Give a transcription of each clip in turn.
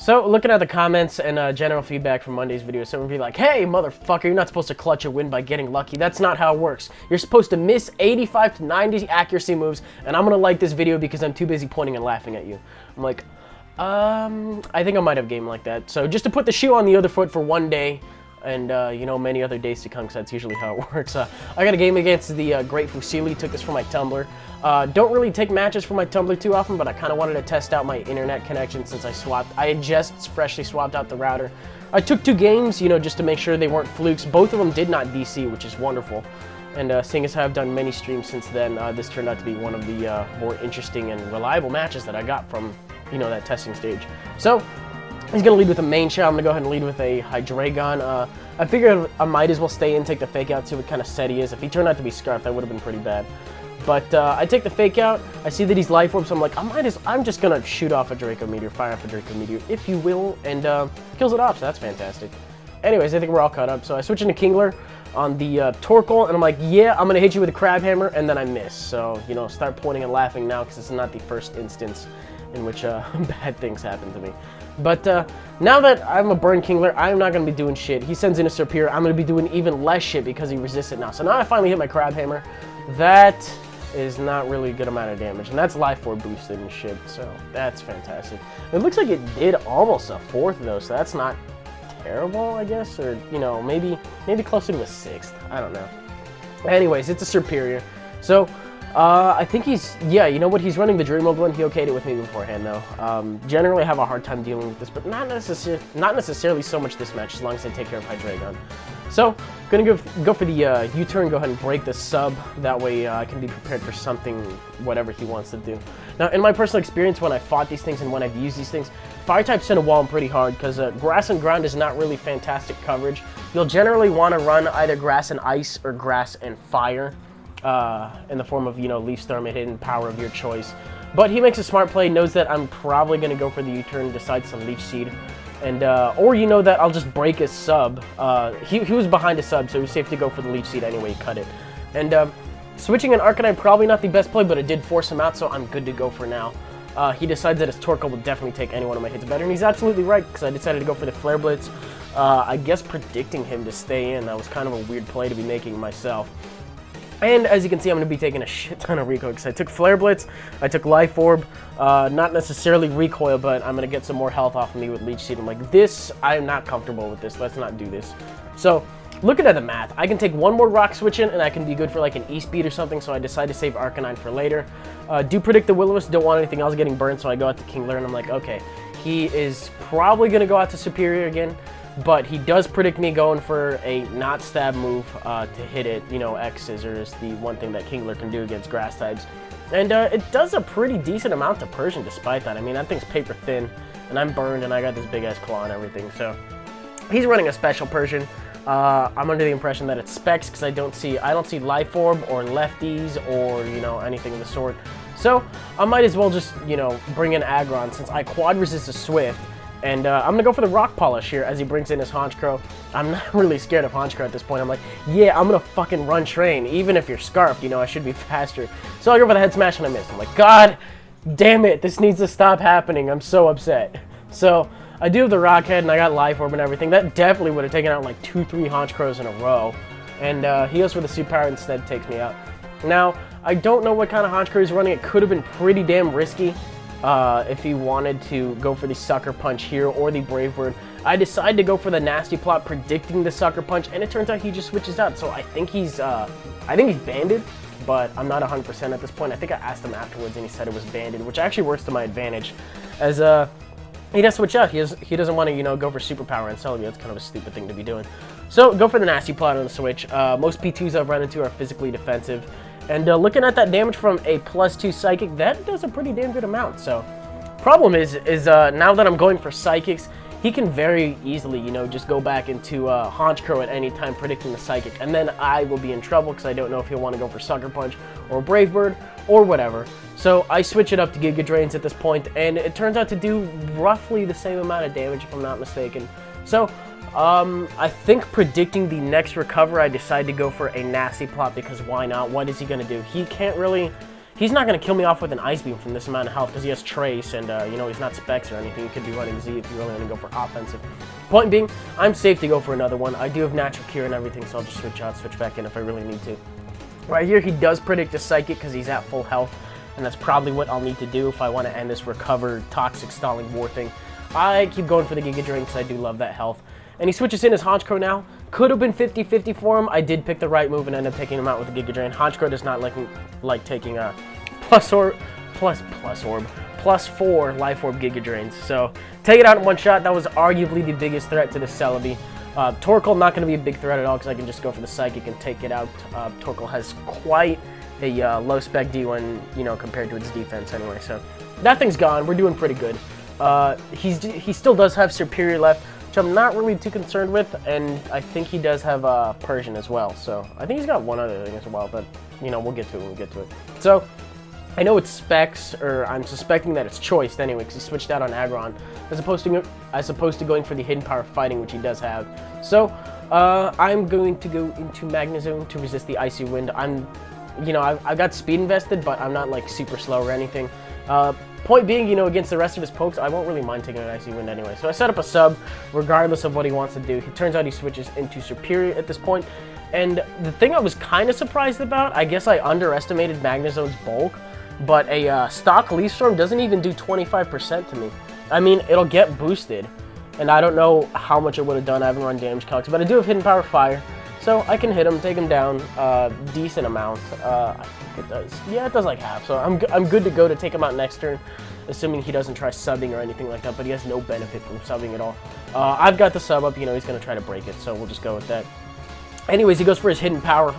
So, looking at the comments and general feedback from Monday's video, someone would be like, hey, motherfucker, you're not supposed to clutch a win by getting lucky. That's not how it works. You're supposed to miss 85 to 90 accuracy moves, and I'm gonna like this video because I'm too busy pointing and laughing at you. I'm like, I think I might have game like that. So, just to put the shoe on the other foot for one day, and, you know, many other days to come, because that's usually how it works. I got a game against the Great Fusili, took this for my Tumblr. Don't really take matches for my Tumblr too often, but I kind of wanted to test out my internet connection since I had just freshly swapped out the router. I took 2 games, you know, just to make sure they weren't flukes. Both of them did not DC, which is wonderful. And seeing as how I've done many streams since then, this turned out to be one of the more interesting and reliable matches that I got from, you know, that testing stage. So, he's going to lead with a main shot. I'm going to go ahead and lead with a Hydreigon. I figured I might as well stay in, take the fake out, see what kind of set he is. If he turned out to be Scarf, that would have been pretty bad. But I take the fake out. I see that he's Life Orb, so I'm like, I'm just going to shoot off a Draco Meteor, fire off a Draco Meteor, if you will, and kills it off, so that's fantastic. Anyways, I think we're all caught up. So I switch into Kingler on the Torkoal, and I'm like, yeah, I'm going to hit you with a Crab Hammer, and then I miss. So, you know, start pointing and laughing now, because this is not the first instance in which bad things happen to me. But now that I'm a Burn Kingler, I'm not going to be doing shit. He sends in a Serperior. I'm going to be doing even less shit because he resists it now. So now I finally hit my Crab Hammer. That is not really a good amount of damage. And that's Life Orb boosted and shit. So that's fantastic. It looks like it did almost a 4th though. So that's not terrible, I guess. Or, you know, maybe closer to a 6th. I don't know. Anyways, it's a Serperior. So I think he's, yeah, you know what, he's running the Dream Mode one. He okayed it with me beforehand, though. Generally, I have a hard time dealing with this, but not necessarily so much this match, as long as I take care of Hydreigon. So, gonna go for the U-turn, go ahead and break the sub. That way, I can be prepared for something, whatever he wants to do. Now, in my personal experience, when I fought these things and when I've used these things, Fire-types tend to wall them pretty hard, because Grass and Ground is not really fantastic coverage. You'll generally want to run either Grass and Ice or Grass and Fire. In the form of, you know, Leaf Storm and Hidden Power of your choice. But he makes a smart play, knows that I'm probably going to go for the U-turn, decides to Leech Seed. And, or you know that I'll just break his sub. He was behind a sub, so it was safe to go for the Leech Seed anyway, cut it. And switching an Arcanine, probably not the best play, but it did force him out, so I'm good to go for now. He decides that his Torkoal will definitely take any one of my hits better, and he's absolutely right, because I decided to go for the Flare Blitz. I guess predicting him to stay in, that was kind of a weird play to be making myself. And as you can see, I'm going to be taking a shit ton of recoil because I took Flare Blitz, I took Life Orb, not necessarily recoil, but I'm going to get some more health off of me with Leech Seed. I'm like, this, I'm not comfortable with this, let's not do this. So, looking at the math, I can take one more Rock Switch in and I can be good for like an E-Speed or something, so I decide to save Arcanine for later. Do predict the Will-O-Wisp, don't want anything else getting burned, so I go out to Kingler and I'm like, okay, he is probably going to go out to Serperior again. But he does predict me going for a not stab move to hit it. You know, X Scissor is the one thing that Kingler can do against grass types. And it does a pretty decent amount to Persian despite that. I mean, that thing's paper thin, and I'm burned, and I got this big-ass claw and everything. So he's running a special Persian. I'm under the impression that it's Specs because I don't see Life Orb or Lefties or, you know, anything of the sort. So I might as well just, you know, bring in Aggron since I quad resist a Swift. And I'm going to go for the Rock Polish here as he brings in his Honchkrow. I'm not really scared of Honchkrow at this point. I'm like, yeah, I'm going to fucking run Train. Even if you're Scarfed, you know, I should be faster. So I go for the Head Smash and I miss. I'm like, God damn it, this needs to stop happening. I'm so upset. So I do have the Rock Head and I got Life Orb and everything. That definitely would have taken out like 2-3 Honchkrows in a row. And he goes for the Super Power instead, takes me out. Now, I don't know what kind of Honchkrow he's running. It could have been pretty damn risky. If he wanted to go for the Sucker Punch here or the Brave Bird. I decided to go for the Nasty Plot, predicting the Sucker Punch, and it turns out he just switches out. So I think he's banded, but I'm not 100% at this point. I think I asked him afterwards, and he said it was banded, which actually works to my advantage, as he does switch out. He doesn't want to, you know, go for Superpower and Celebi. That's kind of a stupid thing to be doing. So go for the Nasty Plot on the switch. Most P2s I've run into are physically defensive. And looking at that damage from a +2 Psychic, that does a pretty damn good amount. So, problem is now that I'm going for Psychics, he can very easily, you know, just go back into Honchkrow at any time predicting the Psychic. And then I will be in trouble because I don't know if he'll want to go for Sucker Punch or Brave Bird or whatever. So I switch it up to Giga Drains at this point, and it turns out to do roughly the same amount of damage if I'm not mistaken. So, I think predicting the next recover, I decide to go for a Nasty Plot because why not? What is he going to do? He he's not going to kill me off with an Ice Beam from this amount of health because he has Trace and, you know, he's not Specs or anything. He could be running Z if you really want to go for offensive. Point being, I'm safe to go for another one. I do have Natural Cure and everything, so I'll just switch out, switch back in if I really need to. Right here, he does predict a Psychic because he's at full health, and that's probably what I'll need to do if I want to end this Recover, Toxic, Stalling War thing. I keep going for the Giga Drain because I do love that health. And he switches in his Honchkrow now. Could have been 50-50 for him. I did pick the right move and ended up taking him out with the Giga Drain. Honchkrow does not like taking a plus 4 Life Orb Giga Drains. So take it out in one shot. That was arguably the biggest threat to the Celebi. Torkoal not going to be a big threat at all because I can just go for the Psychic and take it out. Torkoal has quite a low spec D1, you know, compared to its defense anyway. So that thing's gone. We're doing pretty good. He still does have Superior left, which I'm not really too concerned with, and I think he does have Persian as well. So I think he's got one other thing as well, but you know, we'll get to it when we get to it. So I know it's Specs, or I'm suspecting that it's Choiced anyway, because he switched out on Aggron, as opposed to going for the Hidden Power Fighting, which he does have. So I'm going to go into Magnezone to resist the Icy Wind. You know, I've got speed invested, but I'm not like super slow or anything. Point being, you know, against the rest of his pokes, I won't really mind taking an Icy Wind anyway. So I set up a sub, regardless of what he wants to do. It turns out he switches into Superior at this point. And the thing I was kind of surprised about, I guess I underestimated Magnezone's bulk, but a stock Leaf Storm doesn't even do 25% to me. I mean, it'll get boosted, and I don't know how much it would have done. I haven't run damage calcs, but I do have Hidden Power Fire, so I can hit him, take him down decent amount. I think it does. Yeah, it does like half, so I'm good to go to take him out next turn, assuming he doesn't try subbing or anything like that, but he has no benefit from subbing at all. I've got the sub up, you know, he's going to try to break it, so we'll just go with that. Anyways, he goes for his Hidden Power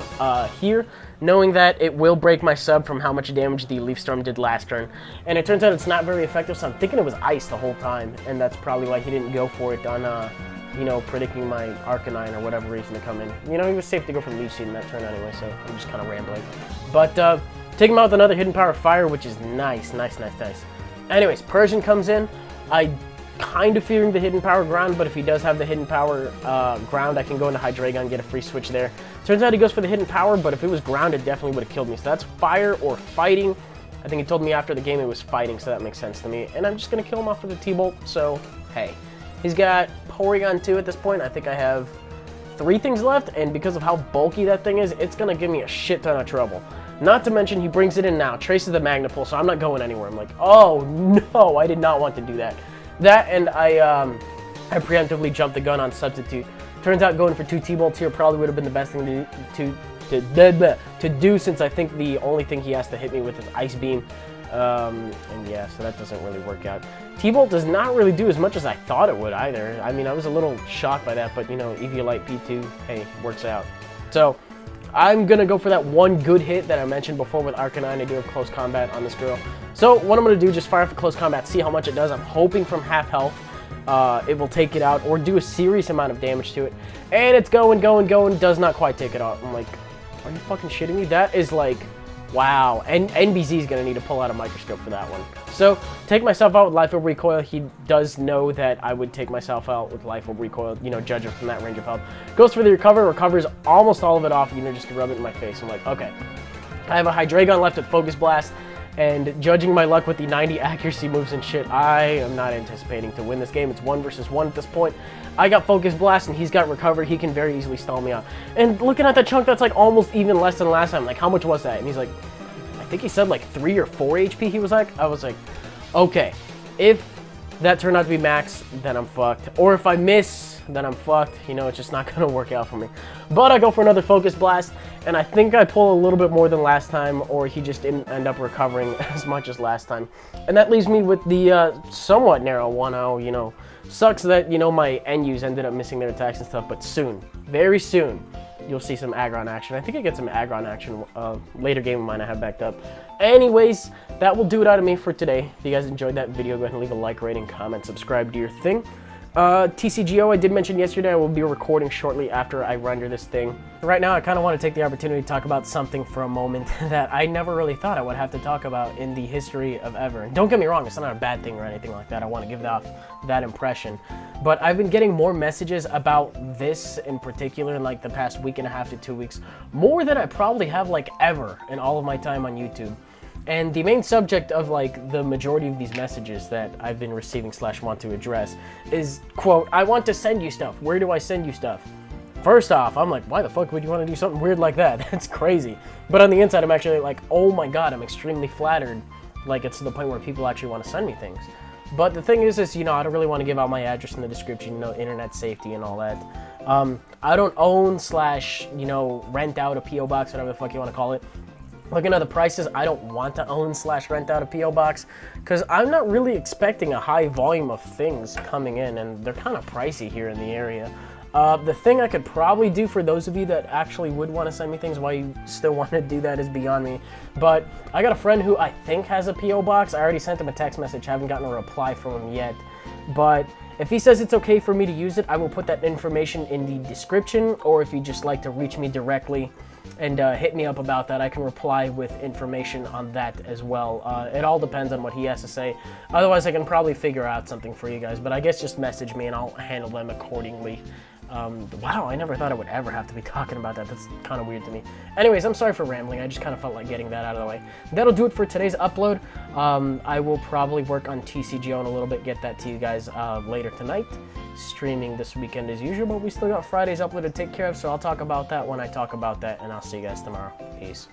here, knowing that it will break my sub from how much damage the Leaf Storm did last turn. And it turns out it's not very effective, so I'm thinking it was Ice the whole time, and that's probably why he didn't go for it on, you know, predicting my Arcanine or whatever reason to come in. You know, he was safe to go for Leaf Seed in that turn anyway, so I'm just kind of rambling. But take him out with another Hidden Power Fire, which is nice. Anyways, Persian comes in. I kind of fearing the Hidden Power Ground, but if he does have the Hidden Power Ground, I can go into Hydreigon, get a free switch there. Turns out he goes for the Hidden Power, but if it was Ground, it definitely would have killed me. So that's Fire or Fighting. I think he told me after the game it was Fighting, so that makes sense to me. And I'm just going to kill him off with a T-Bolt, so hey. He's got Porygon 2 at this point. I think I have 3 things left, and because of how bulky that thing is, it's going to give me a shit ton of trouble. Not to mention, he brings it in now, traces the Magnapole, so I'm not going anywhere. I'm like, oh no, I did not want to do that. That, and I preemptively jumped the gun on Substitute. Turns out going for 2 T-Bolts here probably would have been the best thing to do, since I think the only thing he has to hit me with is Ice Beam. And yeah, so that doesn't really work out. T-Bolt does not really do as much as I thought it would either. I mean, I was a little shocked by that, but you know, Eviolite P2, hey, works out. So I'm going to go for that one good hit that I mentioned before with Arcanine. I do have close combat on this girl. So what I'm going to do, just fire for close combat, see how much it does. I'm hoping from half health it will take it out or do a serious amount of damage to it. And it's going, does not quite take it out. I'm like, are you fucking shitting me? That is like, wow. And NBZ is going to need to pull out a microscope for that one. So take myself out with Life Orb Recoil. He does know that I would take myself out with Life Orb Recoil, you know, judging from that range of health. Goes for the Recover, recovers almost all of it off. You know, just to rub it in my face. I'm like, okay. I have a Hydreigon left with Focus Blast, and judging my luck with the 90 accuracy moves and shit, I am not anticipating to win this game. It's 1 versus 1 at this point. I got Focus Blast, and he's got Recover. He can very easily stall me out. And looking at the chunk, that's like almost even less than last time. Like, how much was that? And he's like, I think he said like 3 or 4 HP, he was like. I was like, okay, if that turned out to be max, then I'm fucked. Or if I miss, then I'm fucked. You know, it's just not going to work out for me. But I go for another Focus Blast, and I think I pull a little bit more than last time, or he just didn't end up recovering as much as last time. And that leaves me with the somewhat narrow 1-0, you know. Sucks that, you know, my NUs ended up missing their attacks and stuff, but soon, very soon, you'll see some Aggron action. I think I get some Aggron action later game of mine I have backed up. Anyways, that will do it out of me for today. If you guys enjoyed that video, go ahead and leave a like, rating, comment, subscribe, do your thing. TCGO, I did mention yesterday, I will be recording shortly after I render this thing. Right now, I kind of want to take the opportunity to talk about something for a moment that I never really thought I would have to talk about in the history of ever. And don't get me wrong, it's not a bad thing or anything like that. I want to give off that impression. But I've been getting more messages about this in particular in like the past week and a half to 2 weeks, more than I probably have like ever in all of my time on YouTube. And the main subject of like the majority of these messages that I've been receiving / want to address is, quote, I want to send you stuff. Where do I send you stuff? First off, I'm like, why the fuck would you want to do something weird like that? That's crazy. But on the inside, I'm actually like, oh my god, I'm extremely flattered. Like, it's to the point where people actually want to send me things. But the thing is, you know, I don't really want to give out my address in the description, you know, internet safety and all that. I don't own / you know, rent out a P.O. box, whatever the fuck you want to call it. Looking at the prices, I don't want to own / rent out a P.O. box because I'm not really expecting a high volume of things coming in, and they're kind of pricey here in the area. The thing I could probably do for those of you that actually would want to send me things, why you still want to do that is beyond me. But I got a friend who I think has a P.O. box. I already sent him a text message, haven't gotten a reply from him yet. But if he says it's okay for me to use it, I will put that information in the description, or if you just like to reach me directly and hit me up about that, I can reply with information on that as well. It all depends on what he has to say. Otherwise, I can probably figure out something for you guys, but I guess just message me and I'll handle them accordingly. Wow, I never thought I would ever have to be talking about that. That's kind of weird to me. Anyways, I'm sorry for rambling. I just kind of felt like getting that out of the way. That'll do it for today's upload. I will probably work on TCGO in a little bit, get that to you guys later tonight. Streaming this weekend as usual, but we still got Friday's upload to take care of, so I'll talk about that when I talk about that, and I'll see you guys tomorrow. Peace.